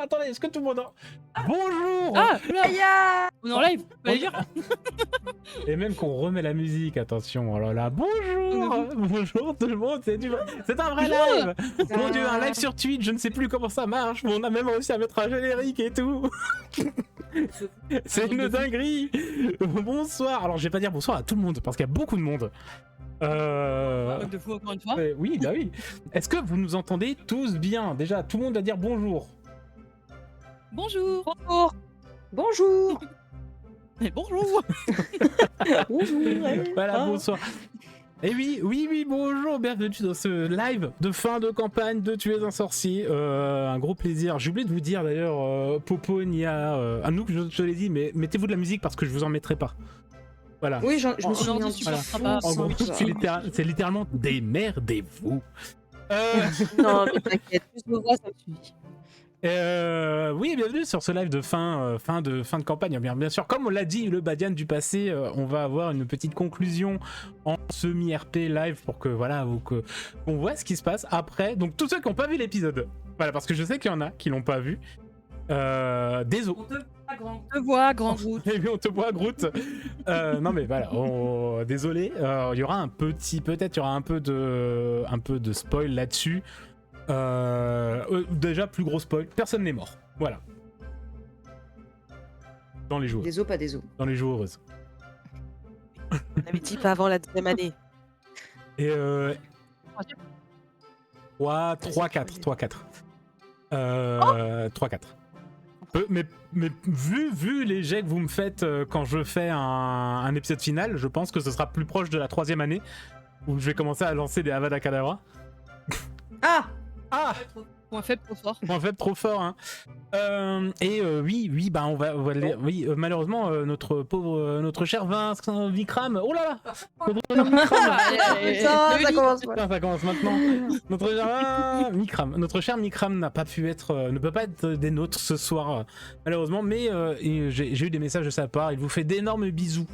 attendez, est-ce que tout le monde... Bonjour. Ah, là, Aya on est en live, fallait dire. Et même qu'on remet la musique, attention, oh là là, bonjour. Bonjour tout le monde, c'est un vrai live. Mon dieu, un live sur Twitch, je ne sais plus comment ça marche, mais on a même réussi à mettre un générique et tout. C'est une dinguerie. Bonsoir, alors je vais pas dire bonsoir à tout le monde, parce qu'il y a beaucoup de monde. De fou encore une fois. Oui, bah oui. Est-ce que vous nous entendez tous bien? Déjà, tout le monde va dire bonjour. Bonjour. Bonjour Bonjour Mais bonjour. Bonjour Voilà, bonsoir. Et oui, bonjour, bienvenue dans ce live de fin de campagne de Tuer un sorcier. Un gros plaisir. J'ai oublié de vous dire d'ailleurs, Popo, Nia, à nous que je l'ai dit, mais mettez-vous de la musique parce que je vous en mettrai pas. Voilà. Oui, je me suis mis un Aujourd'hui, petit super fond sympa. En gros, sans ça. c'est littéralement démerdez-vous. Non, mais t'inquiète, juste me voir, ça me suffit. Oui, bienvenue sur ce live de fin de campagne. Bien sûr, comme on l'a dit, le Badian du passé, on va avoir une petite conclusion en semi-RP live pour que voilà, qu'on voit ce qui se passe après. Donc tous ceux qui n'ont pas vu l'épisode, voilà, parce que je sais qu'il y en a qui l'ont pas vu. Désolé. On te voit, grand Groot. Eh bien, on te voit, Groot. Non mais voilà, désolé. Il y aura peut-être il y aura un peu de spoil là-dessus. Déjà, plus gros spoil, personne n'est mort. Voilà. Dans les jours. Des os, pas des os. Dans les joueuses. On avait dit pas avant la deuxième année. Et 3-4. 3-4. Mais vu les jets que vous me faites quand je fais un épisode final, je pense que ce sera plus proche de la 3e année où je vais commencer à lancer des Avada Kedavra. Ah Point faible, trop fort. En fait, trop fort, hein. Oui, bah on va oui, malheureusement, notre cher Vincent Vikram. Oh là là, notre cher Vikram. Ça commence mal. Putain, ça commence maintenant. Notre cher Mikram ne peut pas être des nôtres ce soir, malheureusement. Mais j'ai eu des messages de sa part. Il vous fait d'énormes bisous.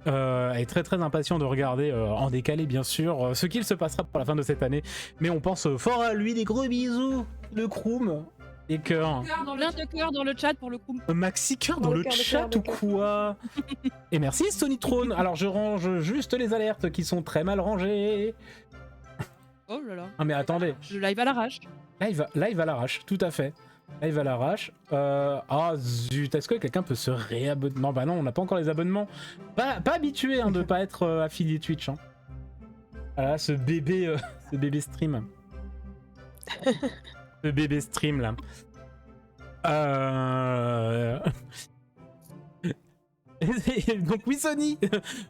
Est très très impatient de regarder en décalé bien sûr ce qu'il se passera pour la fin de cette année, mais on pense fort à lui. Des gros bisous, le Kroom et cœur. Plein de cœur dans le chat pour le coup. Maxi cœur dans le chat ou quoi? Et merci Sonytron. Alors je range juste les alertes qui sont très mal rangées. Oh là là. Ah mais attendez, Le live à l'arrache. live à l'arrache, tout à fait. Live à l'arrache. Ah zut, est-ce que quelqu'un peut se réabonner? Non, bah non, on n'a pas encore les abonnements. Pas habitué hein, de pas être affilié Twitch. Hein. Voilà, ce bébé stream. Ce bébé stream là. Donc oui Sony,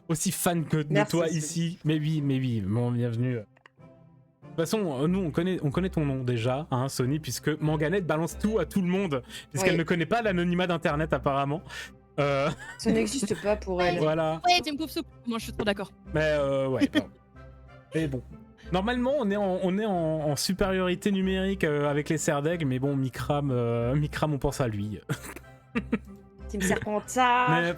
aussi fan que de Merci, toi Sony. ici. Mais oui, bon bienvenue. De toute façon, nous on connaît ton nom déjà, hein, Sony, puisque Manganette balance tout à tout le monde, puisqu'elle Oui. ne connaît pas l'anonymat d'internet apparemment. Ça n'existe pas pour elle. Voilà. Ouais, Team Pouf Soup. Moi, je suis trop d'accord. Mais ouais, bon. Mais bon. Normalement, on est en supériorité numérique avec les Serdeg, mais bon, Mikram, on pense à lui. Team Serpentard. Mais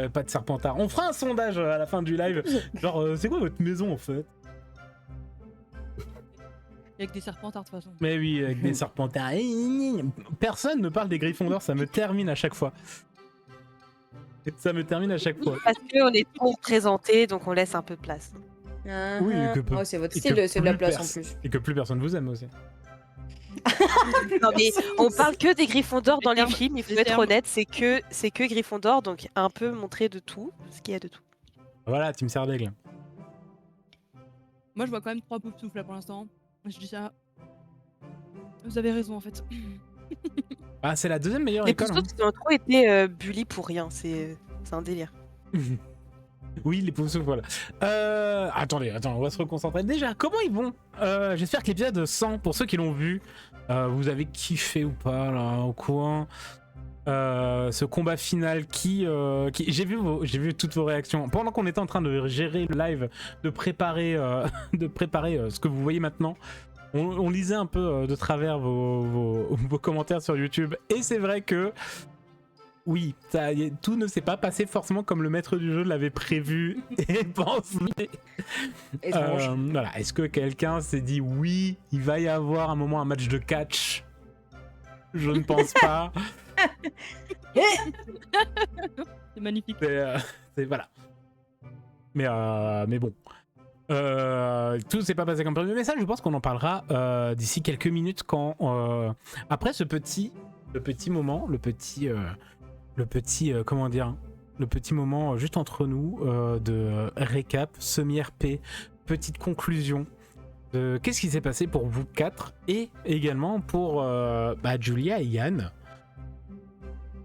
pas de Serpentard. On fera un sondage à la fin du live. Genre, c'est quoi votre maison en fait? Avec des serpentards de toute façon. Mais oui, avec des Serpentards. Personne ne parle des Gryffondors, ça me termine à chaque fois. Ça me termine à chaque fois. Parce qu'on est trop représentés, donc on laisse un peu de place. Oui, et que Oh, c'est votre et style, que c'est de la plus place pers- en plus. Et que plus personne vous aime aussi. Non mais on parle que des Gryffondors dans les termes, films, il faut les être termes. honnête, c'est que Gryffondor, donc un peu montrer de tout, ce qu'il y a de tout. Voilà, Team Serdeg. Moi, je vois quand même 3 Pouf Soup là pour l'instant. Je dis ça. Vous avez raison en fait. Ah, c'est la deuxième meilleure Les école. Poufsoups, ils ont trop été bullies pour rien, c'est un délire. Oui, les Poufsoups, voilà. Attendez, on va se reconcentrer. Déjà, comment ils vont? J'espère que l'épisode 100, pour ceux qui l'ont vu, vous avez kiffé ou pas, là, au coin. Ce combat final qui j'ai vu toutes vos réactions pendant qu'on était en train de gérer le live, de préparer ce que vous voyez maintenant. On lisait un peu de travers vos commentaires sur YouTube, et c'est vrai que oui, tout ne s'est pas passé forcément comme le maître du jeu l'avait prévu et pensé. Étrange. Voilà. Est-ce que quelqu'un s'est dit oui, il va y avoir un moment un match de catch? Je ne pense pas. C'est magnifique. Voilà. Mais bon. Tout s'est pas passé comme prévu. Mais ça, je pense qu'on en parlera d'ici quelques minutes quand après ce petit moment, le petit comment dire, le petit moment juste entre nous de récap, semi-RP, petite conclusion de qu'est-ce qui s'est passé pour vous quatre et également pour Julia et Yann.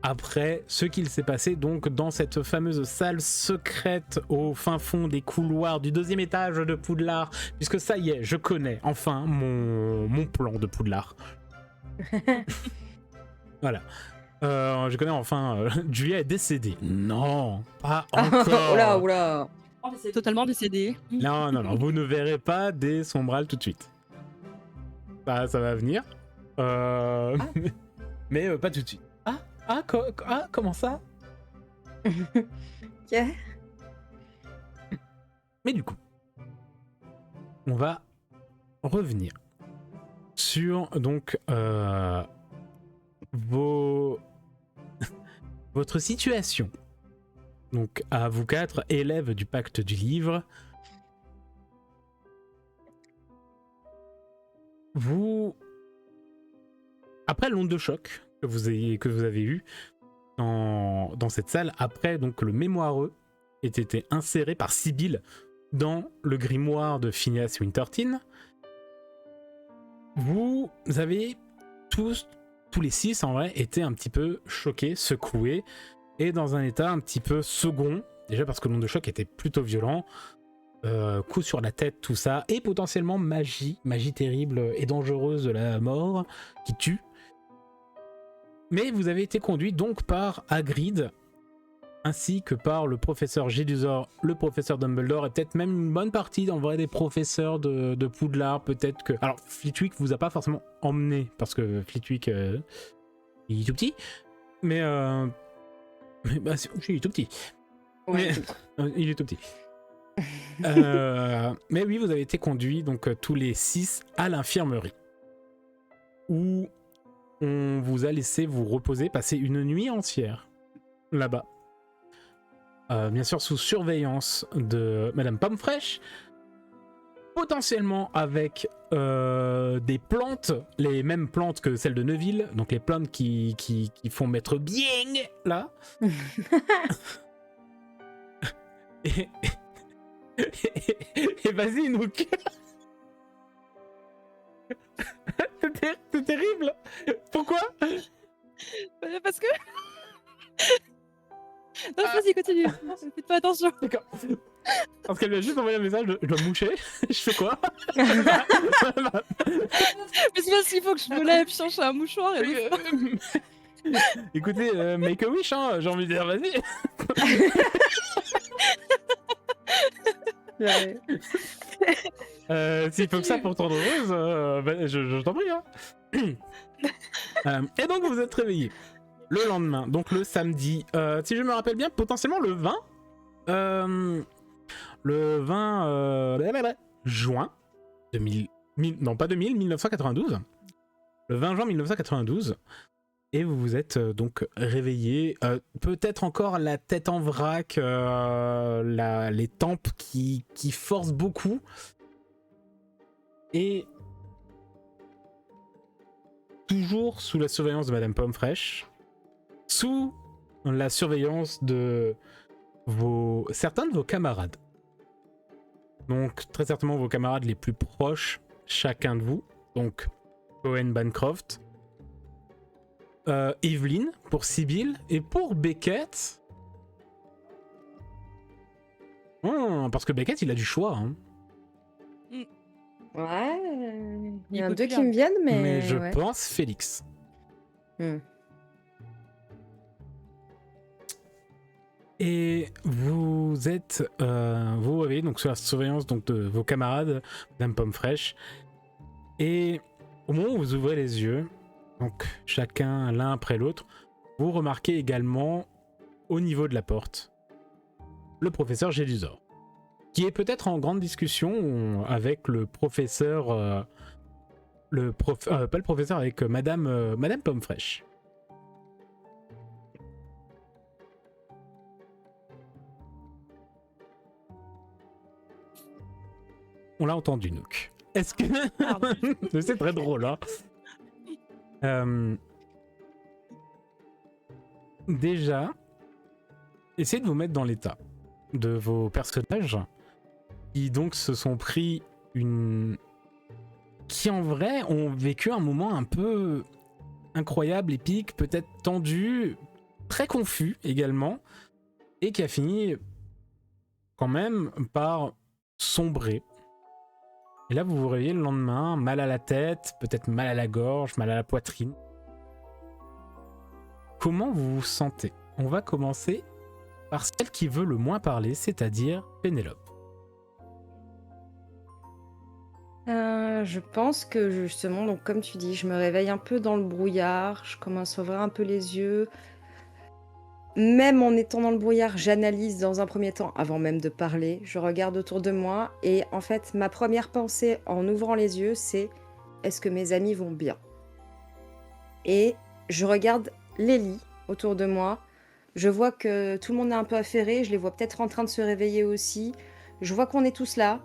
Après ce qu'il s'est passé donc dans cette fameuse salle secrète au fin fond des couloirs du 2e étage de Poudlard, puisque ça y est, je connais enfin mon plan de Poudlard. Voilà. Je connais enfin. Julia est décédée. Non, pas encore. Oula, oula. Totalement décédé. Non, vous ne verrez pas des sombrales tout de suite. Ça va venir. Mais pas tout de suite. Comment ça? Ok. Mais du coup, on va revenir sur donc votre situation. Donc à vous quatre, élèves du pacte du livre, vous, après l'onde de choc que vous avez eu dans cette salle, après donc le mémoireux ait été inséré par Sibylle dans le grimoire de Phineas Winterton, vous avez tous les 6 en vrai été un petit peu choqués, secoués et dans un état un petit peu second, déjà parce que l'onde de choc était plutôt violent, coup sur la tête, tout ça, et potentiellement magie terrible et dangereuse de la mort qui tue. Mais vous avez été conduit donc par Hagrid, ainsi que par le professeur Jedusor, le professeur Dumbledore, et peut-être même une bonne partie en vrai des professeurs de Poudlard, peut-être que... Alors Flitwick vous a pas forcément emmené, parce que Flitwick, il est tout petit, mais il est tout petit. Ouais. Il est tout petit. Mais oui, vous avez été conduits, donc tous les 6, à l'infirmerie, où on vous a laissé vous reposer, passer une nuit entière là-bas. Bien sûr sous surveillance de Madame Pomme-Fraîche, potentiellement avec des plantes, les mêmes plantes que celles de Neuville, donc les plantes qui font mettre bien là. et vas-y Nook. C'est terrible. Pourquoi? Parce que... Non, vas-y, continue. Faites pas attention. D'accord. Parce qu'elle m'a juste envoyé un message, je dois me moucher. Je fais quoi? Mais c'est parce qu'il faut que je me lève, chercher un mouchoir et... Écoutez, make a wish, hein, j'ai envie de dire, vas-y. S'il faut que ça pour te rendre heureuse, je t'en prie. Hein. Et donc vous êtes réveillés le lendemain, donc le samedi, si je me rappelle bien, potentiellement le 20 juin 1992. Le 20 juin 1992. Et vous vous êtes donc réveillés, peut-être encore la tête en vrac, les tempes qui forcent beaucoup. Et toujours sous la surveillance de Madame Pomme-Fraîche, sous la surveillance de certains de vos camarades. Donc très certainement vos camarades les plus proches, chacun de vous. Donc Owen Bancroft, Evelyn pour Sibylle, et pour Beckett... parce que Beckett il a du choix. Hein. Ouais, il y en a peut deux tout qui me viennent, Mais je ouais. pense Félix. Et vous êtes, vous avez donc sous la surveillance donc, de vos camarades, Madame Pomme-Fraîche, et au moment où vous ouvrez les yeux, donc chacun l'un après l'autre, vous remarquez également au niveau de la porte le professeur Jedusor, qui est peut-être en grande discussion avec le professeur pas le professeur, avec Madame Pomme Fraîche. On l'a entendu, Nook. Est-ce que... Pardon. C'est très drôle, hein. Déjà, essayez de vous mettre dans l'état de vos personnages qui donc se sont pris qui en vrai ont vécu un moment un peu incroyable, épique, peut-être tendu, très confus également, et qui a fini quand même par sombrer. Et là, vous vous réveillez le lendemain, mal à la tête, peut-être mal à la gorge, mal à la poitrine. Comment vous vous sentez? On va commencer par celle qui veut le moins parler, c'est-à-dire Pénélope. Je pense que justement, donc comme tu dis, je me réveille un peu dans le brouillard, je commence à ouvrir un peu les yeux. Même en étant dans le brouillard, j'analyse dans un premier temps, avant même de parler. Je regarde autour de moi et en fait, ma première pensée en ouvrant les yeux, c'est est-ce que mes amis vont bien? Et je regarde les lits autour de moi. Je vois que tout le monde est un peu affairé. Je les vois peut-être en train de se réveiller aussi. Je vois qu'on est tous là.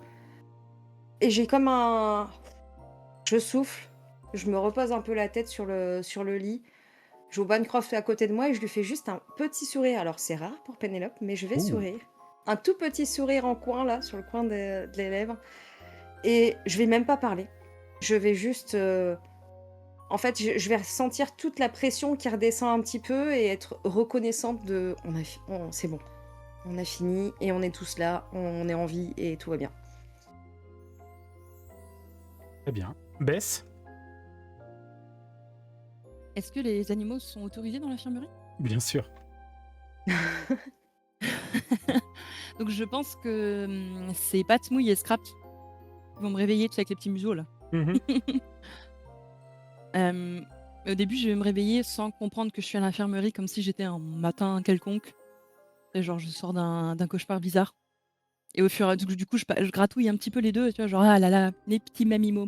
Et j'ai comme un... Je souffle. Je me repose un peu la tête sur le lit. Je vois Bancroft à côté de moi et je lui fais juste un petit sourire. Alors c'est rare pour Pénélope, mais je vais sourire. Un tout petit sourire en coin là, sur le coin de les lèvres. Et je vais même pas parler. Je vais juste... En fait, je vais ressentir toute la pression qui redescend un petit peu et être reconnaissante de... c'est bon. On a fini et on est tous là, on est en vie et tout va bien. Très bien. Bess? Est-ce que les animaux sont autorisés dans l'infirmerie? Bien sûr. Donc je pense que c'est Patmouille et Scrap qui vont me réveiller avec les petits museaux là. Mhm. Au début, je vais me réveiller sans comprendre que je suis à l'infirmerie, comme si j'étais un matin quelconque. Et genre, je sors d'un cauchemar bizarre. Et au fur et à mesure, du coup, je gratouille un petit peu les deux, tu vois, genre, ah là là, les petits mamimos.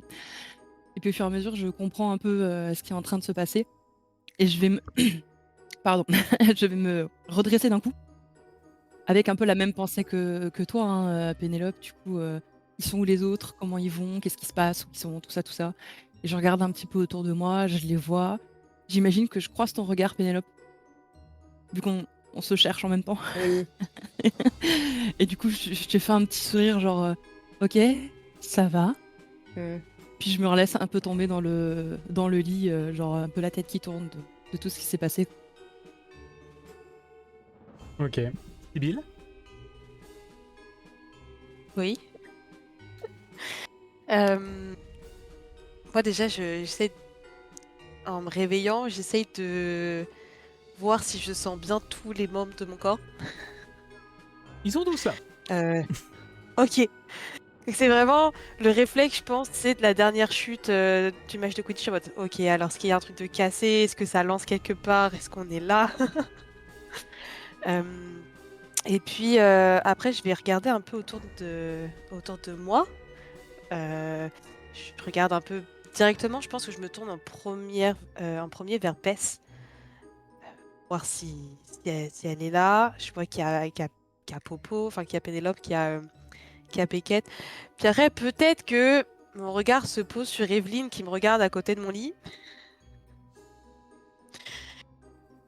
Et puis au fur et à mesure, je comprends un peu ce qui est en train de se passer. Et je vais me... Pardon. Je vais me redresser d'un coup. Avec un peu la même pensée que toi, hein, Pénélope. Du coup, ils sont où les autres? Comment ils vont? Qu'est-ce qui se passe? Où ils sont? Tout ça, tout ça. Et je regarde un petit peu autour de moi, je les vois. J'imagine que je croise ton regard, Pénélope. Vu qu'on se cherche en même temps. Oui. Et du coup, je te fais un petit sourire, genre, ok, ça va. Puis je me laisse un peu tomber dans le lit, genre un peu la tête qui tourne de tout ce qui s'est passé. Ok. Sibylle? Oui. Moi déjà, j'essaie, en me réveillant, j'essaye de voir si je sens bien tous les membres de mon corps. Ils sont tous là. Ok. Donc c'est vraiment le réflexe, je pense, c'est de la dernière chute du match de Quidditch. En mode, ok, alors est-ce qu'il y a un truc de cassé? Est-ce que ça lance quelque part? Est-ce qu'on est là? Et puis après, je vais regarder un peu autour de moi. Je regarde un peu directement. Je pense que je me tourne en premier vers Bess. Voir si elle est là. Je vois qu'il y a Popo, enfin qu'il y a Pénélope, qu'il y a Beckett. Puis après, peut-être que mon regard se pose sur Evelyne qui me regarde à côté de mon lit.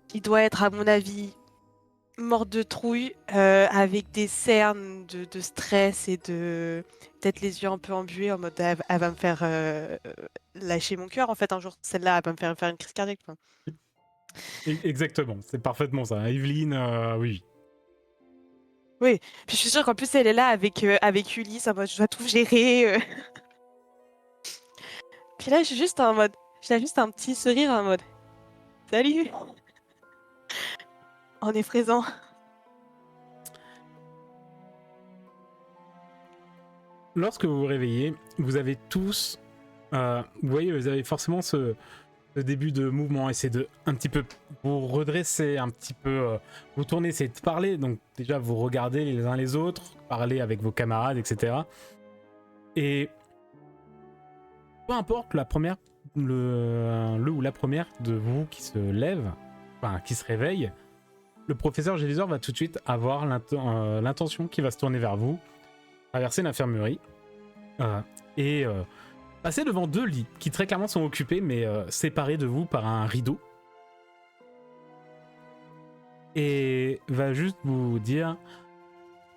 Qui doit être, à mon avis, morte de trouille, avec des cernes de stress et de peut-être les yeux un peu embués en mode elle va me faire lâcher mon cœur en fait un jour. Celle-là, elle va me faire une crise cardiaque. Enfin. Exactement, c'est parfaitement ça. Evelyne, oui. Oui, puis je suis sûre qu'en plus elle est là avec Ulysse en mode je dois tout gérer. Puis là, j'ai juste un petit sourire en mode salut, on est présent. Lorsque vous vous réveillez, vous avez tous, vous voyez, vous avez forcément ce début de mouvement, essayez de un petit peu vous redresser, un petit peu vous tourner, essayez de parler. Donc déjà vous regardez les uns les autres, parler avec vos camarades, etc. Et peu importe le ou la première de vous qui se lève, enfin qui se réveille, le professeur Gélisor va tout de suite avoir l'intention qui va se tourner vers vous, traverser l'infirmerie et passer devant 2 lits qui très clairement sont occupés mais séparés de vous par un rideau. Et va juste vous dire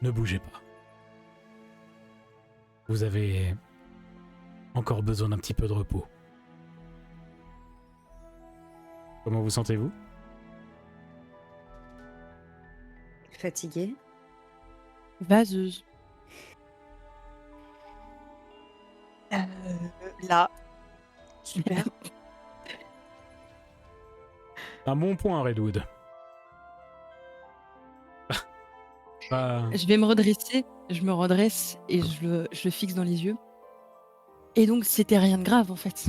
ne bougez pas. Vous avez encore besoin d'un petit peu de repos. Comment vous sentez-vous? Fatiguée. Vaseuse. Là. Super. Un bon point, Redwood. Je vais me redresser, je me redresse et je le fixe dans les yeux. Et donc, c'était rien de grave, en fait.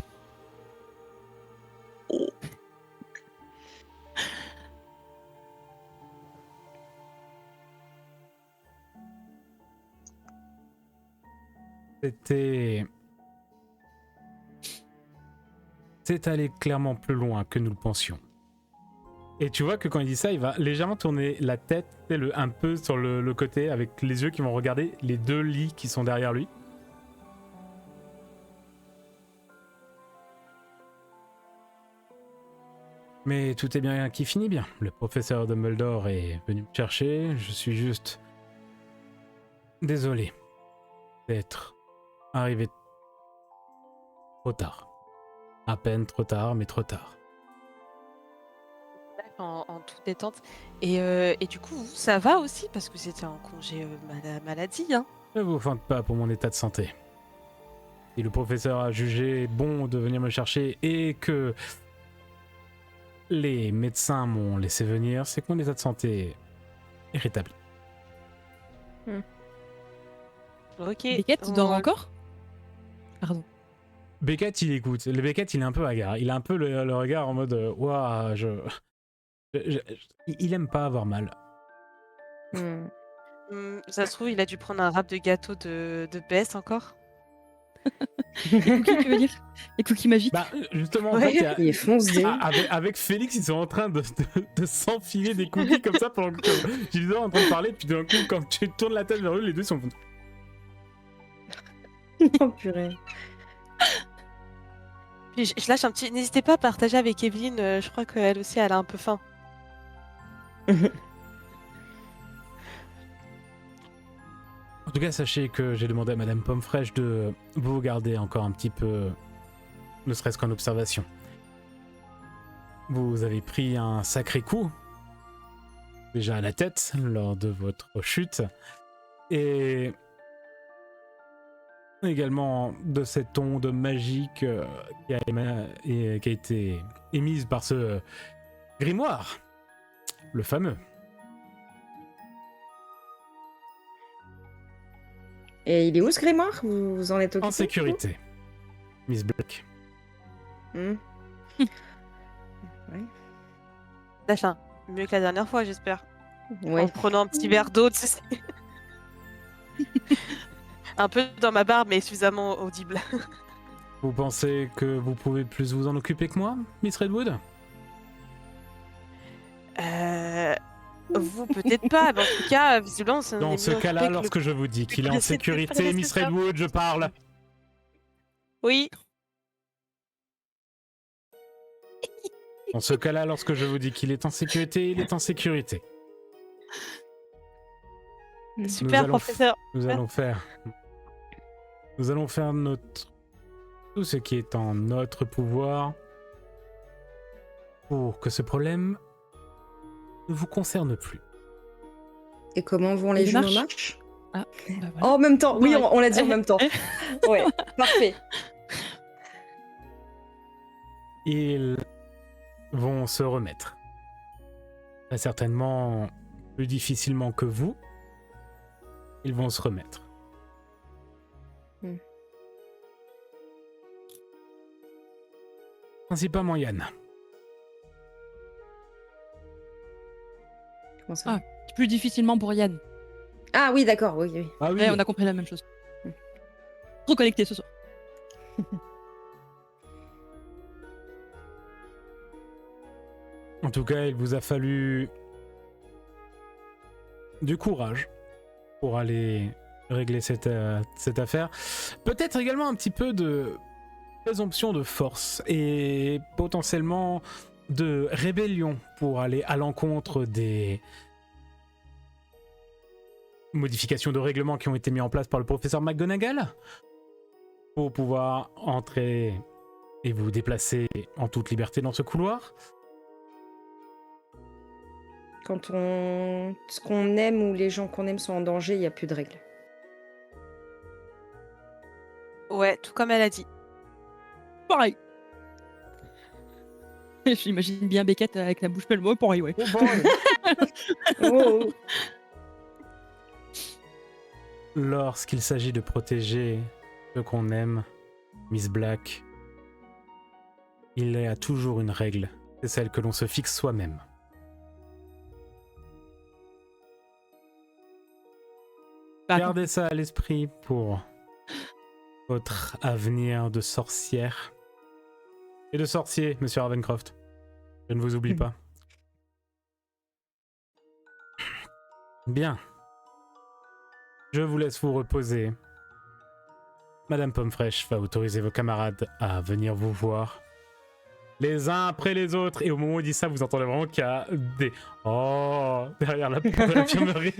C'est allé clairement plus loin que nous le pensions. Et tu vois que quand il dit ça, il va légèrement tourner la tête un peu sur le côté avec les yeux qui vont regarder les 2 lits qui sont derrière lui. Mais tout est bien qui finit bien. Le professeur Dumbledore est venu me chercher. Je suis juste désolé d'être arrivé trop tard. À peine trop tard, mais trop tard. En toute détente. Et du coup, vous, ça va aussi parce que c'était en congé maladie, hein. Ne vous faites pas pour mon état de santé. Si le professeur a jugé bon de venir me chercher et que les médecins m'ont laissé venir, c'est que mon état de santé est rétabli. Ok. Beckett, tu dors encore? Pardon. Beckett, il écoute. Le Beckett, il est un peu hagard. Il a un peu le regard en mode ouah, il aime pas avoir mal. Ça se trouve, il a dû prendre un rap de gâteau de Bess encore. Les cookies, tu veux dire? Les cookies magiques? Bah, justement, en Ouais. fait, Il est foncé. avec Félix, ils sont en train de s'enfiler des cookies comme ça pendant que Gilles est en train de parler. Puis d'un coup, quand tu tournes la tête vers eux, les deux sont. Oh purée. Puis je lâche un petit. N'hésitez pas à partager avec Evelyne. Je crois qu'elle aussi, elle a un peu faim. En tout cas, sachez que j'ai demandé à Madame Pomme-Fraîche de vous garder encore un petit peu, ne serait-ce qu'en observation. Vous avez pris un sacré coup, déjà à la tête, lors de votre chute, et également de cette onde magique qui a été émise par ce grimoire, le fameux. Et il est où ce grimoire? Vous en êtes occupé? En sécurité, Miss Black. Ouais. Lâche un. Mieux que la dernière fois, j'espère. Ouais. En prenant un petit verre d'eau, tu sais. Un peu dans ma barbe, mais suffisamment audible. Vous pensez que vous pouvez plus vous en occuper que moi, Miss Redwood? Vous, peut-être pas, mais en tout cas, visiblement, ça Dans ce cas-là, lorsque je vous dis qu'il est en sécurité, Miss Redwood, je parle. Oui. Dans ce cas-là, lorsque je vous dis qu'il est en sécurité, il est en sécurité. Super, professeur. Nous allons faire tout ce qui est en notre pouvoir pour que ce problème ne vous concerne plus. Et comment vont les Les marches? Ah, bah Oh, voilà. en même temps, oui, Ouais. on l'a dit en même temps. Ouais, parfait. Ils vont se remettre. Très certainement plus difficilement que vous. Ils vont se remettre. Principalement Yann. Comment ça? Plus difficilement pour Yann. Ah oui, d'accord, oui, oui. Ah oui, Ouais, on a compris la même chose. Trop connecté ce soir. En tout cas, il vous a fallu du courage pour aller régler cette affaire. Peut-être également un petit peu de présomption de force et potentiellement de rébellion pour aller à l'encontre des modifications de règlement qui ont été mises en place par le professeur McGonagall pour pouvoir entrer et vous déplacer en toute liberté dans ce couloir. Quand ce qu'on aime ou les gens qu'on aime sont en danger, il n'y a plus de règles. Ouais, tout comme elle a dit. Pareil. J'imagine bien Beckett avec la bouche pleine. Ouais, pareil, ouais. Oh, oh. Lorsqu'il s'agit de protéger ceux qu'on aime, Miss Black, il y a toujours une règle. C'est celle que l'on se fixe soi-même. Gardez ça à l'esprit pour votre avenir de sorcière. Et de sorcier, monsieur Ravencroft. Je ne vous oublie pas. Bien. Je vous laisse vous reposer. Madame Pommefraîche va autoriser vos camarades à venir vous voir. Les uns après les autres. Et au moment où il dit ça, vous entendez vraiment qu'il y a des... Oh, derrière la porte de l'infirmerie.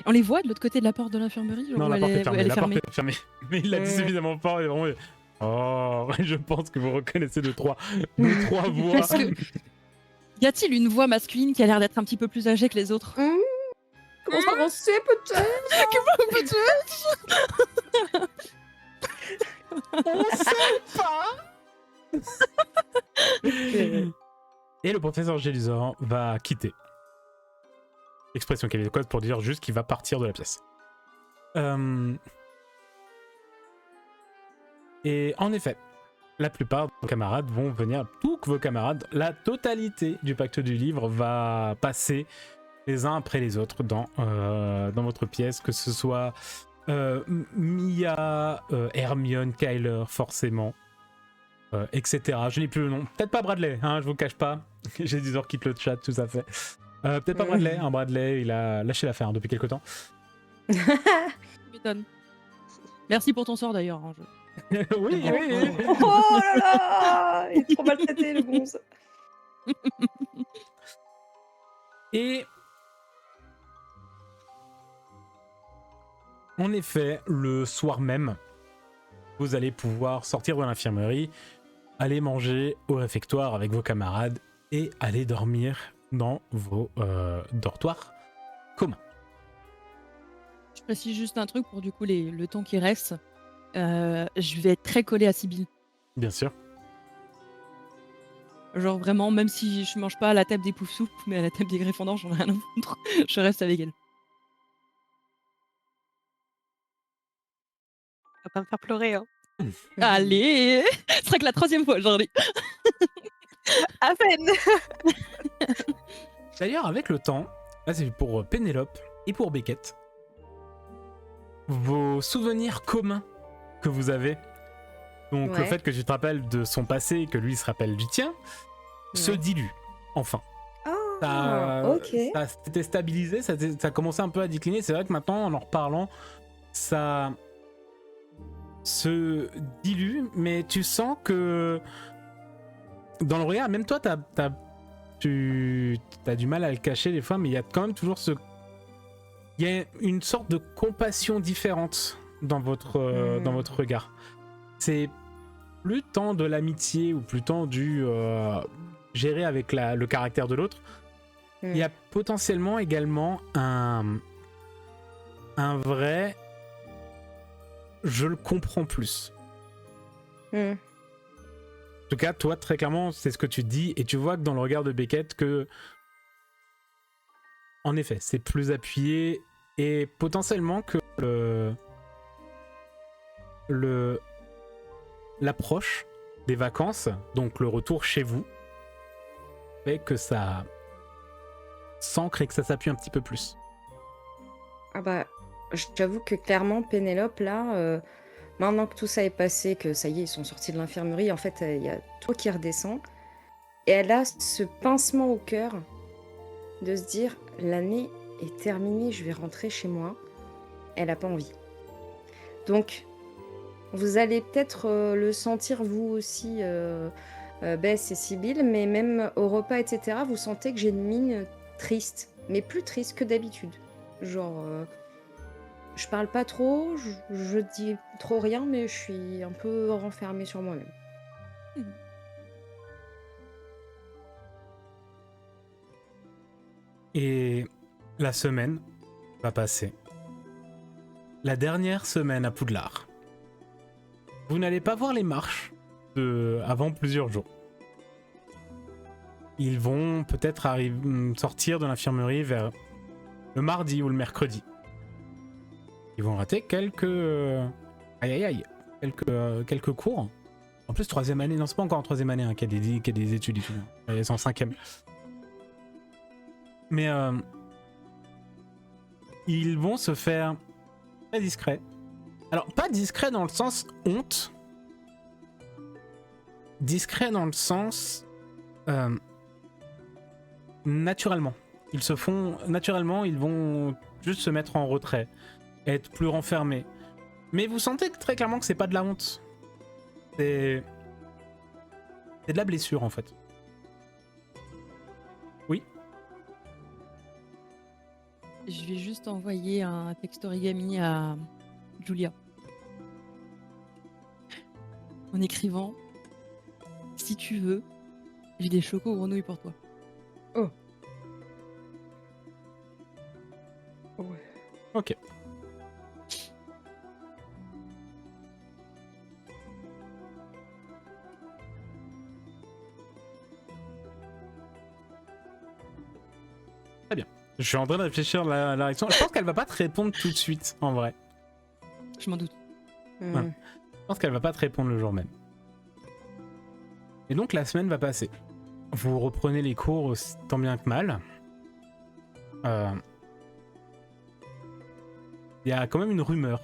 On les voit de l'autre côté de la porte de l'infirmerie, genre, Non, où la porte est fermée. elle est La porte fermée. est fermée. Mais il l'a dit suffisamment fort et vraiment... Oh, je pense que vous reconnaissez deux, trois voix. Est-ce que... Y a-t-il une voix masculine qui a l'air d'être un petit peu plus âgée que les autres? Comment ça on sait peut-être? On sait pas. Et le professeur Gélisor va quitter. Expression québécoise pour dire juste qu'il va partir de la pièce. Et en effet, la plupart de vos camarades vont venir, tous vos camarades, la totalité du pacte du livre va passer les uns après les autres dans votre pièce, que ce soit Mia, Hermione, Kyler, forcément, etc. Je n'ai plus le nom. Peut-être pas Bradley, hein, je vous cache pas. J'ai dit quitte le chat, tout à fait. Peut-être pas Bradley. Hein, Bradley, il a lâché l'affaire depuis quelque temps. Tu m'étonnes. Merci pour ton sort d'ailleurs. Hein, oui. Oh là là, il est trop maltraité le gonze. Et en effet, le soir même, vous allez pouvoir sortir de l'infirmerie, aller manger au réfectoire avec vos camarades et aller dormir dans vos dortoirs communs. Je précise juste un truc pour du coup le temps qui reste. Je vais être très collée à Sibylle. Bien sûr. Genre vraiment, même si je mange pas à la table des Poufsouffles, mais à la table des Gryffondors, j'en ai rien à foutre. Je reste avec elle. Va pas me faire pleurer, hein. Allez, ce sera que la 3e fois aujourd'hui. À peine. D'ailleurs, avec le temps, là c'est pour Pénélope et pour Beckett, vos souvenirs communs que vous avez, donc le fait que tu te rappelles de son passé et que lui se rappelle du tien, se dilue, enfin. Ok. Ça s'était stabilisé, ça a commencé un peu à décliner. C'est vrai que maintenant, en reparlant, ça se dilue, mais tu sens que dans le regard, même toi, tu as du mal à le cacher des fois, mais il y a quand même toujours il y a une sorte de compassion différente dans votre regard. C'est plus tant de l'amitié ou plus tant du gérer avec le caractère de l'autre. Il y a potentiellement également un vrai je le comprends plus. En tout cas, toi, très clairement, c'est ce que tu dis, et tu vois que dans le regard de Beckett que, en effet, c'est plus appuyé, et potentiellement que l'approche des vacances, donc le retour chez vous, fait que ça s'ancre et que ça s'appuie un petit peu plus. Ah bah, j'avoue que clairement, Pénélope, là, Maintenant que tout ça est passé, que ça y est, ils sont sortis de l'infirmerie, en fait, il y a tout qui redescend. Et elle a ce pincement au cœur de se dire, l'année est terminée, je vais rentrer chez moi. Elle n'a pas envie. Donc, vous allez peut-être le sentir vous aussi, Bess et Sibylle, mais même au repas, etc., vous sentez que j'ai une mine triste, mais plus triste que d'habitude. Genre, je parle pas trop, je dis trop rien, mais je suis un peu renfermée sur moi-même. Et la semaine va passer. La dernière semaine à Poudlard. Vous n'allez pas voir les marches avant plusieurs jours. Ils vont peut-être sortir de l'infirmerie vers le mardi ou le mercredi. Ils vont rater quelques cours. En plus, troisième année, non, c'est pas encore en troisième année qu'il y a des études et tout. C'est en cinquième. Mais ils vont se faire très discrets. Alors, pas discret dans le sens honte. Discret dans le sens naturellement. Ils se font naturellement, ils vont juste se mettre en retrait, être plus renfermés. Mais vous sentez très clairement que c'est pas de la honte. C'est de la blessure en fait. Oui. Je vais juste envoyer un texte origami à Julia. En écrivant « Si tu veux, j'ai des chocos grenouilles pour toi. » Oh. Ouais. Ok. Très bien. Je suis en train de réfléchir à la réaction. Je pense qu'elle va pas te répondre tout de suite, en vrai. Je m'en doute. Voilà. Je pense qu'elle va pas te répondre le jour même. Et donc la semaine va passer. Vous reprenez les cours aussi, tant bien que mal. Il y a quand même une rumeur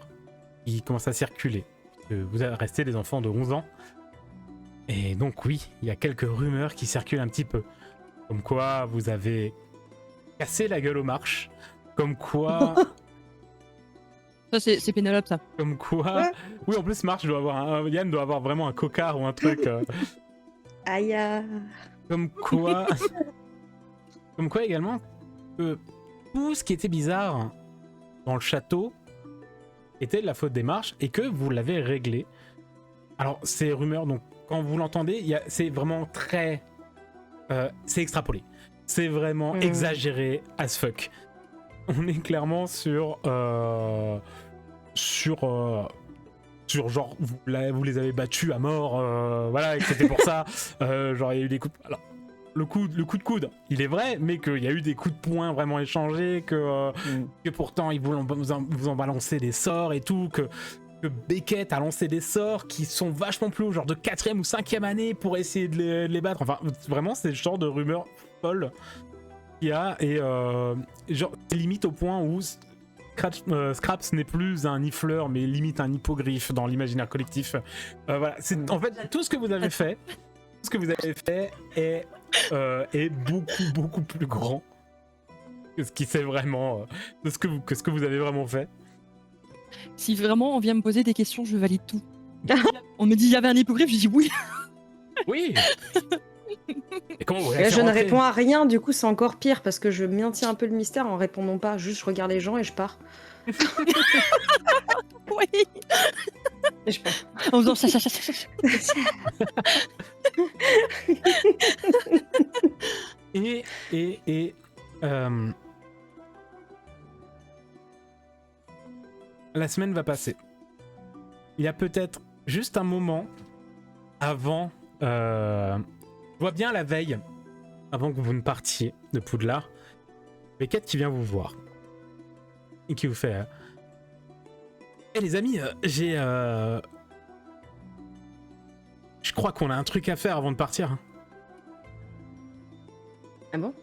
qui commence à circuler. Que vous restez des enfants de 11 ans. Et donc oui, il y a quelques rumeurs qui circulent un petit peu. Comme quoi vous avez cassé la gueule aux marches. Comme quoi... Ça, c'est Pénélope, ça. Comme quoi... Ouais. Oui, en plus, Marche doit avoir Yann doit avoir vraiment un cocard ou un truc. Aïe. Comme quoi... Comme quoi également que tout ce qui était bizarre dans le château était de la faute des marches et que vous l'avez réglé. Alors, ces rumeurs, donc, quand vous l'entendez, c'est vraiment très... c'est extrapolé. C'est vraiment exagéré as fuck. On est clairement sur genre vous les avez battus à mort, voilà, et que c'était pour ça. Genre il y a eu des coups. Alors le coup de coude, il est vrai, mais qu'il y a eu des coups de poing vraiment échangés, que pourtant ils vous ont balancé des sorts et tout, que Beckett a lancé des sorts qui sont vachement plus hauts, genre de 4e ou 5e année pour essayer de les battre. Enfin, vraiment, c'est le genre de rumeurs folles qu'il y a, et genre, c'est limite au point où Scraps n'est plus un nifleur, mais limite un hippogriffe dans l'imaginaire collectif. Voilà, c'est en fait tout ce que vous avez fait. Tout ce que vous avez fait est beaucoup plus grand que ce qui c'est vraiment que ce que vous avez vraiment fait. Si vraiment on vient me poser des questions, je valide tout. On me dit il y avait un hippogriffe, je dis oui. Oui. Et comment vous Je ne réponds à rien, du coup c'est encore pire parce que je maintiens un peu le mystère en répondant pas. Juste je regarde les gens et je pars. Oui. Et je pars. En faisant ça. La semaine va passer. Il y a peut-être juste un moment avant... je vois bien la veille, avant que vous ne partiez de Poudlard, Beckett qui vient vous voir. Et qui vous fait... Eh les amis, j'ai... Je crois qu'on a un truc à faire avant de partir. Ah bon?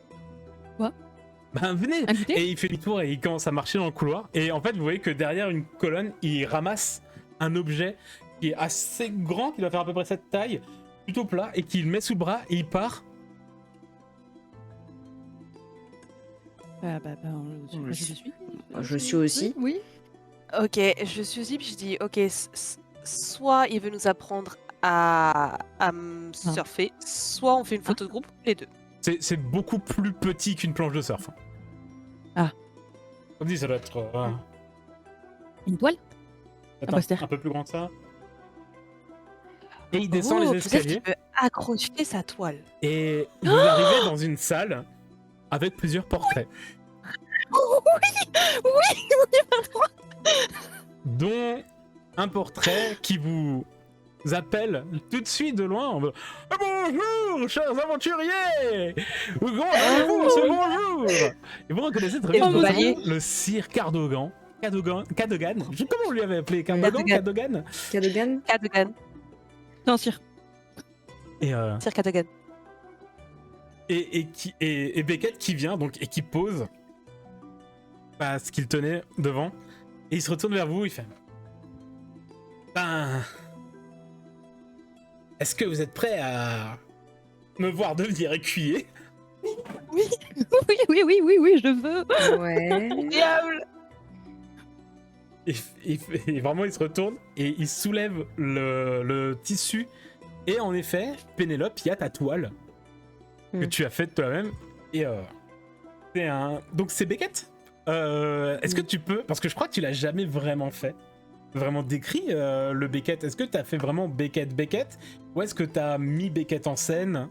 Ben venez. Invité. Et il fait le tour et il commence à marcher dans le couloir. Et en fait, vous voyez que derrière une colonne, il ramasse un objet qui est assez grand, qui doit faire à peu près cette taille, plutôt plat, et qu'il met sous le bras et il part. Je suis. Je suis aussi. Oui. Ok, je suis aussi, puis je dis, ok, soit il veut nous apprendre à surfer, soit on fait une photo de groupe, les deux. C'est beaucoup plus petit qu'une planche de surf. Ah. Comme dit, ça doit être Une toile? attends, poster. un peu plus grand que ça. Et il descend les Peut-être escaliers. qu'il peut accrocher sa toile. Et vous arrivez dans une salle avec plusieurs portraits. Dont un portrait qui vous appelle tout de suite de loin en mode ah, bonjour, chers aventuriers! Comment allez-vous ce bonjour? Et vous reconnaissez très bien le sire Cadogan. Cadogan. Comment on lui avait appelé Cadogan? Cadogan. Cadogan. Non, Sire. Sir Cadogan. Et Beckett qui vient donc et qui pose ce qu'il tenait devant et il se retourne vers vous, il fait est-ce que vous êtes prêt à me voir devenir écuyer? Oui, je veux. Ouais. Diable. Et vraiment il se retourne et il soulève le tissu et en effet Pénélope, il y a ta toile que tu as faite toi-même et c'est donc c'est Beckett. Est-ce que tu peux, parce que je crois que tu l'as jamais vraiment décrit le Beckett. Est-ce que tu as fait vraiment Beckett ou est-ce que tu as mis Beckett en scène?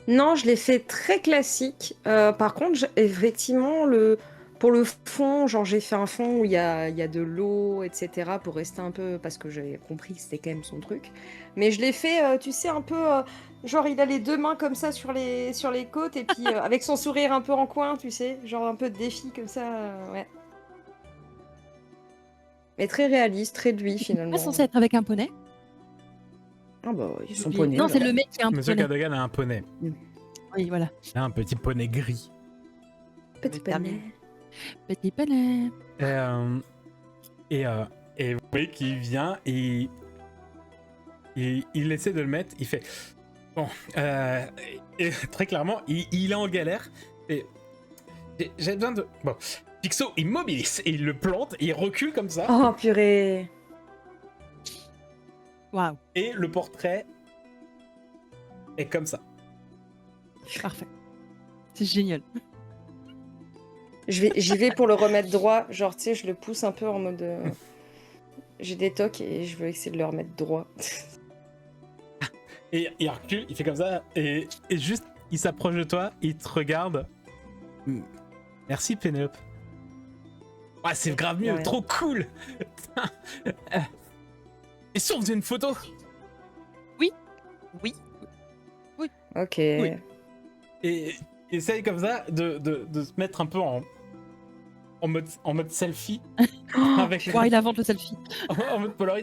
Non, je l'ai fait très classique. Par contre, effectivement, pour le fond, genre j'ai fait un fond où il y a de l'eau, etc. pour rester un peu, parce que j'avais compris que c'était quand même son truc. Mais je l'ai fait, tu sais, un peu, genre il a les deux mains comme ça sur les côtes et puis avec son sourire un peu en coin, tu sais, genre un peu de défi comme ça, ouais. Mais très réaliste, très de lui finalement. Pas censé être avec un poney? Ah bah, ils sont poneys. Non, c'est le mec qui a un Monsieur poney. Cadogan a un poney. Oui, voilà. Il a un petit poney gris. Petit poney. Petit poney. Et vous voyez qu'il vient et il essaie de le mettre, il fait bon, et très clairement il est en galère et j'ai besoin de bon. Pixo il mobilise et il le plante et il recule comme ça. Oh purée. Waouh. Et le portrait est comme ça. Parfait. C'est génial. J'y vais pour le remettre droit, genre tu sais, je le pousse un peu en mode j'ai des tocs et je veux essayer de le remettre droit. Et il recule, il fait comme ça et juste il s'approche de toi, il te regarde. Merci Pénélope. Ah, c'est grave mieux, Ouais. trop cool. Et si on faisait une photo? Oui. Ok. Oui. Et essaye comme ça de se mettre un peu en mode selfie. Avec Wow, il invente le selfie. en mode Polaroid.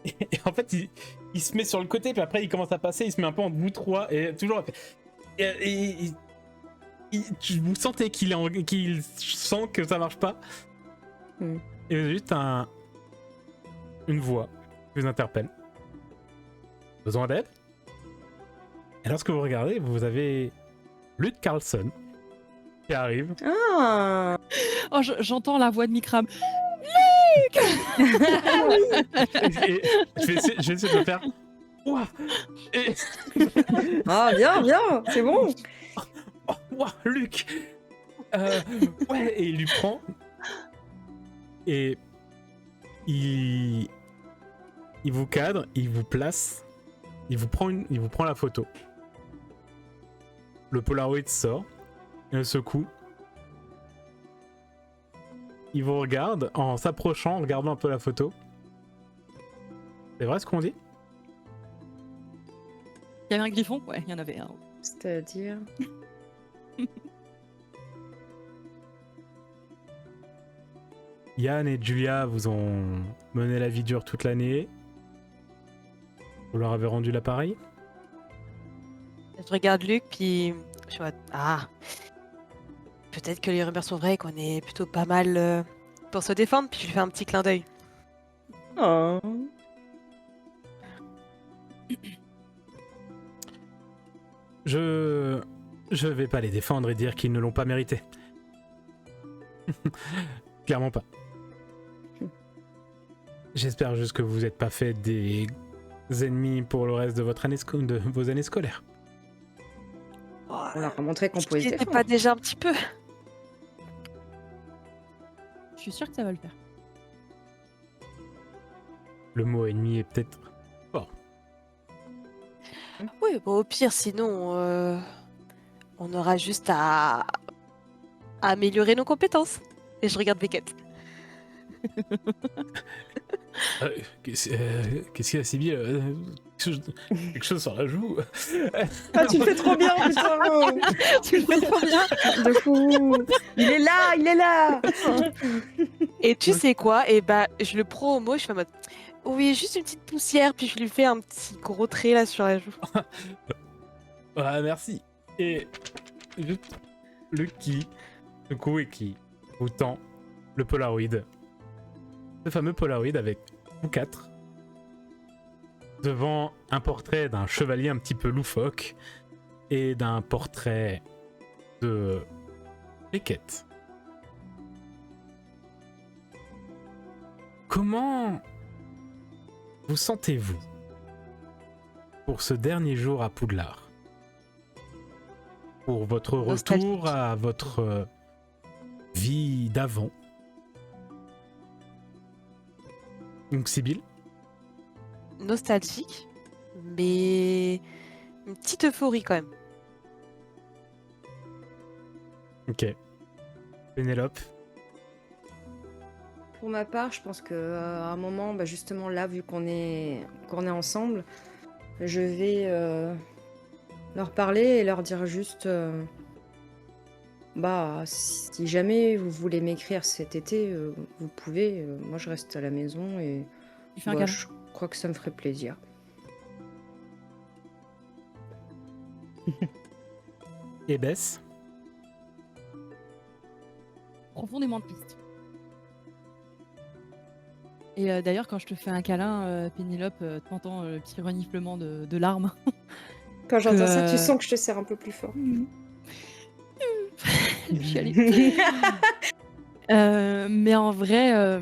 Et en fait, il se met sur le côté, puis après, il commence à passer, il se met un peu en bout de roi, et toujours. Vous sentez qu'il sent que ça marche pas. Mm. Et vous avez juste une voix qui vous interpelle. Besoin d'aide? Et lorsque vous regardez, vous avez Luke Carlson qui arrive. Ah. Oh, j'entends la voix de Mikram. Et je vais essayer de le faire. Ouah. Et... Ah bien, c'est bon. Oh, ouah, Luc. Ouais, et il lui prend. Et il vous cadre, il vous place, il vous prend la photo. Le Polaroid sort, il le secoue. Il vous regarde en s'approchant, en regardant un peu la photo. C'est vrai ce qu'on dit? Il y avait un griffon? Ouais, il y en avait un. C'est-à-dire. Yann et Julia vous ont mené la vie dure toute l'année. Vous leur avez rendu l'appareil? Je regarde Luc, puis je vois, peut-être que les rumeurs sont vraies, qu'on est plutôt pas mal pour se défendre, puis je lui fais un petit clin d'œil. Oh. Je vais pas les défendre et dire qu'ils ne l'ont pas mérité. Clairement pas. J'espère juste que vous n'êtes pas fait des ennemis pour le reste de votre année de vos années scolaires. On leur a montré qu'on pouvait se J'étais défendre. pas déjà un petit peu. Je suis sûre que ça va le faire. Le mot ennemi est peut-être fort. Oui, bon, au pire, sinon, on aura juste à améliorer nos compétences. Et je regarde Beckett. Qu'est-ce qu'il y a, Sibyl quelque chose sur la joue. Ah, tu le fais trop bien, putain. Tu le fais trop bien. De fou. Il est là. Et tu sais quoi? Et bah, je le prends au mot, je fais en mode. Oui, juste une petite poussière, puis je lui fais un petit gros trait là sur la joue. Ah, merci. Et juste Lucky, du coup, et qui vous tend le Polaroid. Ce fameux Polaroid avec vous quatre devant un portrait d'un chevalier un petit peu loufoque et d'un portrait de Beckett. Comment vous sentez-vous pour ce dernier jour à Poudlard? Pour votre retour Nostalgique. à votre vie d'avant? Donc Sibyl? Nostalgique, mais une petite euphorie quand même. Ok. Pénélope? Pour ma part, je pense qu'à un moment, bah, justement là, vu qu'on est ensemble, je vais leur parler et leur dire juste bah si jamais vous voulez m'écrire cet été, vous pouvez. Moi, je reste à la maison et Tu fais un bah, câlin. je crois que ça me ferait plaisir. Et Bess? Profondément triste. Et d'ailleurs, quand je te fais un câlin, Pénélope, t'entends le petit reniflement de larmes. Quand j'entends ça, Que- tu sens que je te serre un peu plus fort. Je suis allée. Mais en vrai,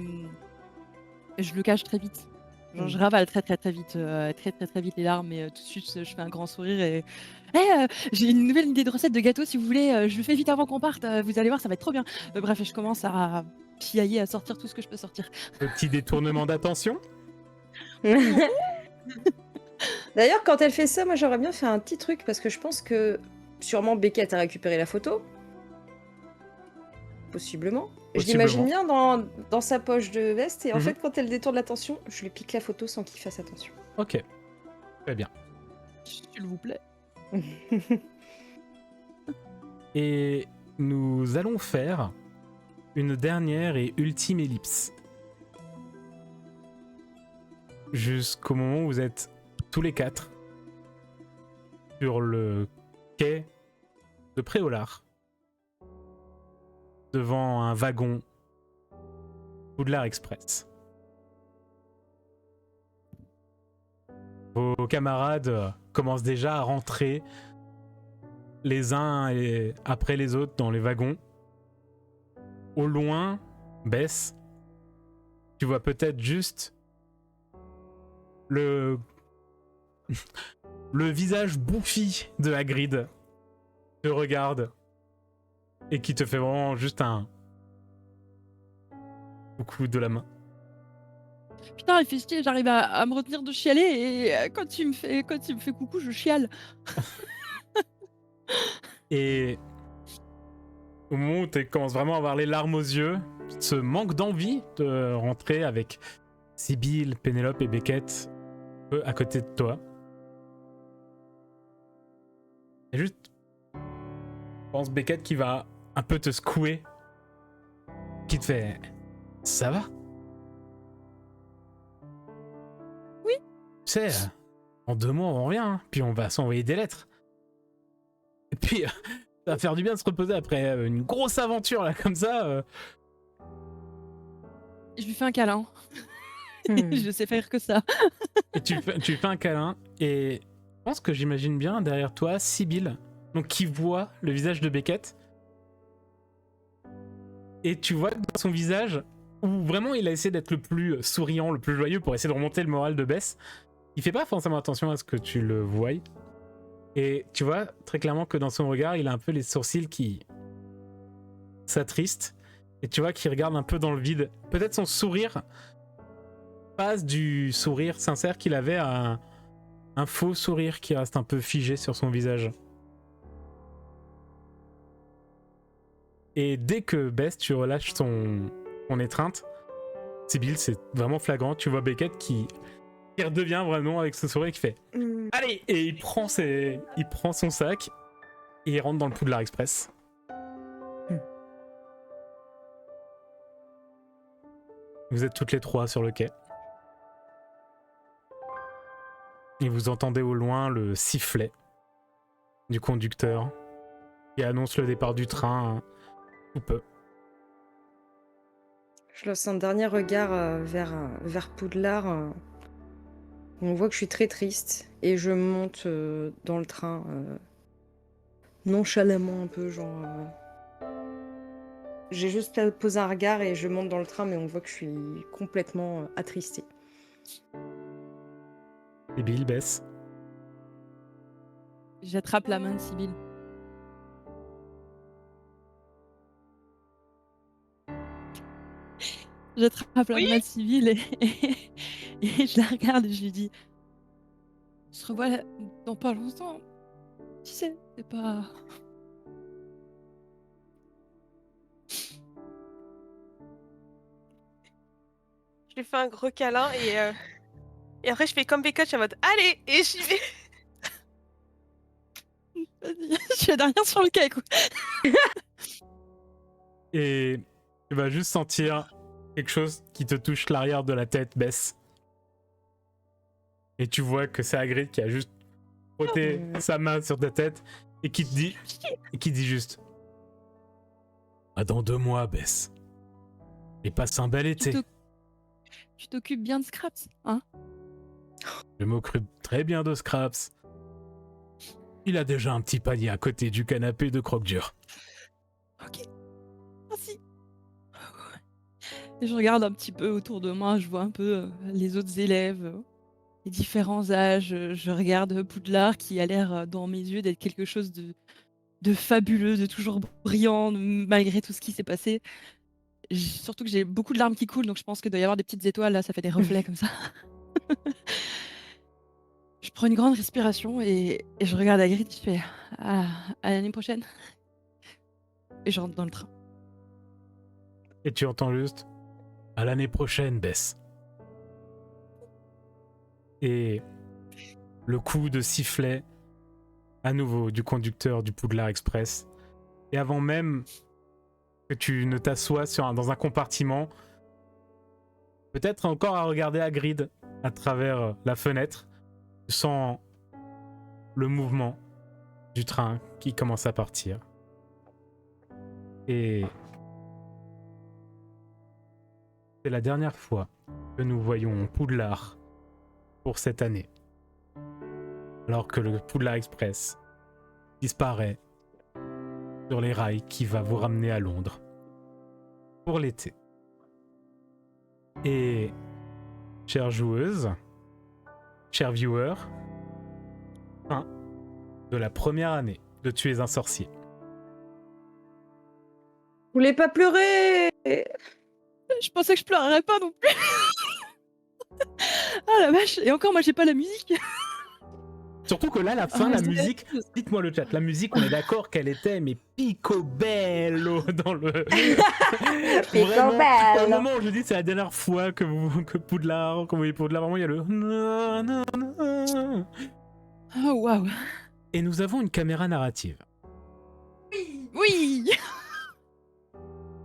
je le cache très vite. Genre, je ravale très vite, très vite les larmes, et tout de suite, je fais un grand sourire et j'ai une nouvelle idée de recette de gâteau si vous voulez. Je le fais vite avant qu'on parte. Vous allez voir, ça va être trop bien. Bref, et je commence à piailler, à sortir tout ce que je peux sortir. Petit détournement d'attention? D'ailleurs, quand elle fait ça, moi j'aurais bien fait un petit truc parce que je pense que sûrement Beckett a récupéré la photo. Possiblement. Je Possiblement. l'imagine bien dans sa poche de veste et en Mhm. fait, quand elle détourne l'attention, je lui pique la photo sans qu'il fasse attention. Ok. Très bien. S'il vous plaît. Et nous allons faire une dernière et ultime ellipse. Jusqu'au moment où vous êtes tous les quatre sur le quai de Préolard, devant un wagon Poudlard Express. Vos camarades commencent déjà à rentrer les uns après les autres dans les wagons. Au loin, Bess, tu vois peut-être juste le visage bouffi de Hagrid te regarde et qui te fait vraiment juste un coucou de la main. Putain, il fait chier, j'arrive à me retenir de chialer et quand il me fait coucou, je chiale. Et au moment où tu commences vraiment à avoir les larmes aux yeux, ce manque d'envie de rentrer avec Sibyl, Pénélope et Beckett à côté de toi. Et juste, je pense Beckett qui va un peu te secouer, qui te fait « Ça va ?» Oui. Tu sais, en 2 mois on revient, hein, puis on va s'envoyer des lettres. Et puis, ça va faire du bien de se reposer après une grosse aventure là comme ça. Je lui fais un câlin. Hmm. Je sais faire que ça. Et tu lui fais un câlin et je pense que j'imagine bien derrière toi Sibylle, donc qui voit le visage de Beckett. Et tu vois dans son visage où vraiment il a essayé d'être le plus souriant, le plus joyeux pour essayer de remonter le moral de Bess. Il fait pas forcément attention à ce que tu le voies. Et tu vois très clairement que dans son regard, il a un peu les sourcils qui s'attristent. Et tu vois qu'il regarde un peu dans le vide. Peut-être son sourire passe du sourire sincère qu'il avait à un faux sourire qui reste un peu figé sur son visage. Et dès que Bess, tu relâches ton étreinte, Sibylle, c'est vraiment flagrant. Tu vois Beckett qui redevient vraiment avec ce sourire qui fait Hmm. allez, et il prend son sac et il rentre dans le Poudlard Express. Vous êtes toutes les trois sur le quai. Et vous entendez au loin le sifflet du conducteur qui annonce le départ du train tout peu. Je lance un dernier regard vers Poudlard. On voit que je suis très triste et je monte dans le train nonchalamment un peu, genre. J'ai juste posé un regard et je monte dans le train, mais on voit que je suis complètement attristée. Sibylle baisse. J'attrape la main de Sibylle. J'attrape la Oui. main de Sibylle et je la regarde et je lui dis on se revoit dans pas longtemps. Tu sais, c'est pas. Je lui fais un gros câlin et après je fais comme Beckett, je suis en mode allez et j'y vais. Vas-y, je suis la dernière sur le quai, quoi. Et tu vas juste sentir quelque chose qui te touche l'arrière de la tête, Bess. Et tu vois que c'est Hagrid qui a juste frotté sa main sur ta tête et qui te dit juste à dans 2 mois, Bess. Et passe un bel été. Tu t'occupes bien de Scraps, hein? Je m'occupe très bien de Scraps. Il a déjà un petit panier à côté du canapé de croque-dur. Ok. Merci. Et je regarde un petit peu autour de moi, je vois un peu les autres élèves, les différents âges. Je regarde Poudlard qui a l'air dans mes yeux d'être quelque chose de fabuleux, de toujours brillant, malgré tout ce qui s'est passé. Surtout que j'ai beaucoup de larmes qui coulent, donc je pense qu'il doit y avoir des petites étoiles, là, ça fait des reflets comme ça. Je prends une grande respiration et je regarde Hagrid, je fais à l'année prochaine. Et je rentre dans le train. Et tu entends juste à l'année prochaine, Bess. Et le coup de sifflet à nouveau du conducteur du Poudlard Express. Et avant même que tu ne t'assoies dans un compartiment, peut-être encore à regarder Hagrid à travers la fenêtre, tu sens le mouvement du train qui commence à partir. Et c'est la dernière fois que nous voyons Poudlard pour cette année. Alors que le Poudlard Express disparaît sur les rails qui va vous ramener à Londres pour l'été. Et chères joueuses, chers viewers, fin de la première année de Tu es un sorcier. Vous voulez pas pleurer? Je pensais que je pleurerais pas non plus. Ah la vache, et encore moi j'ai pas la musique. Surtout que là, la fin, la c'est musique, dites-moi le chat, la musique, on est d'accord qu'elle était mais picobello dans le... Vraiment, au moment où je dis c'est la dernière fois que Poudlard, quand vous voyez Poudlard, vraiment il y a le... Oh waouh. Et nous avons une caméra narrative. Oui.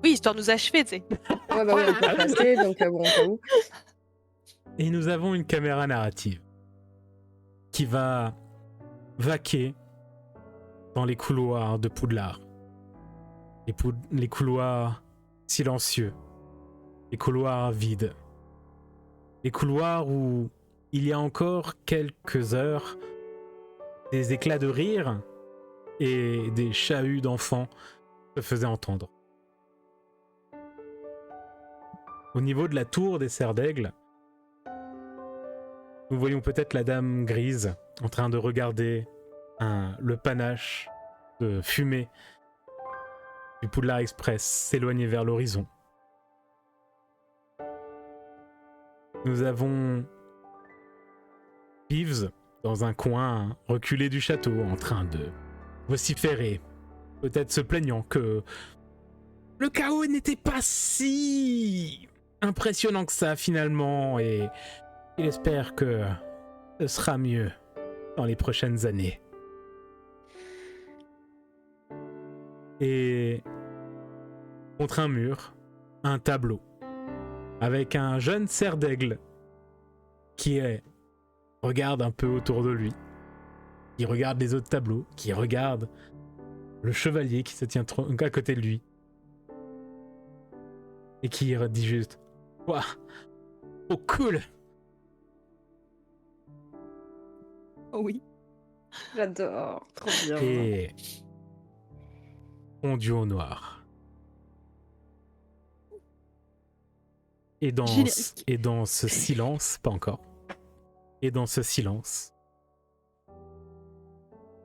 Oui, histoire de nous achever, tu sais. Ouais, bah oui, on peut passer, donc bon, cas où. Et nous avons une caméra narrative qui va vaquer dans les couloirs de Poudlard. Les couloirs silencieux Les couloirs vides. Les couloirs où, il y a encore quelques heures, des éclats de rire et des chahuts d'enfants se faisaient entendre. Au niveau de la tour des Serres d'Aigle, nous voyons peut-être la dame grise en train de regarder le panache de fumée du Poudlard Express s'éloigner vers l'horizon. Nous avons Peeves dans un coin reculé du château en train de vociférer, peut-être se plaignant que le chaos n'était pas si impressionnant que ça finalement, et il espère que ce sera mieux dans les prochaines années. Et contre un mur, un tableau avec un jeune cerf d'aigle qui regarde un peu autour de lui, qui regarde les autres tableaux, qui regarde le chevalier qui se tient à côté de lui et qui dit juste « Waouh, oh cool !» Oh oui. J'adore. Trop bien. Et fondu au noir. Et dans ce silence, pas encore, et dans ce silence,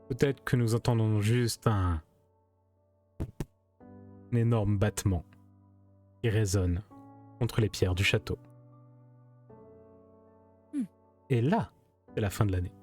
peut-être que nous entendons juste un énorme battement qui résonne contre les pierres du château. Et là, c'est la fin de l'année.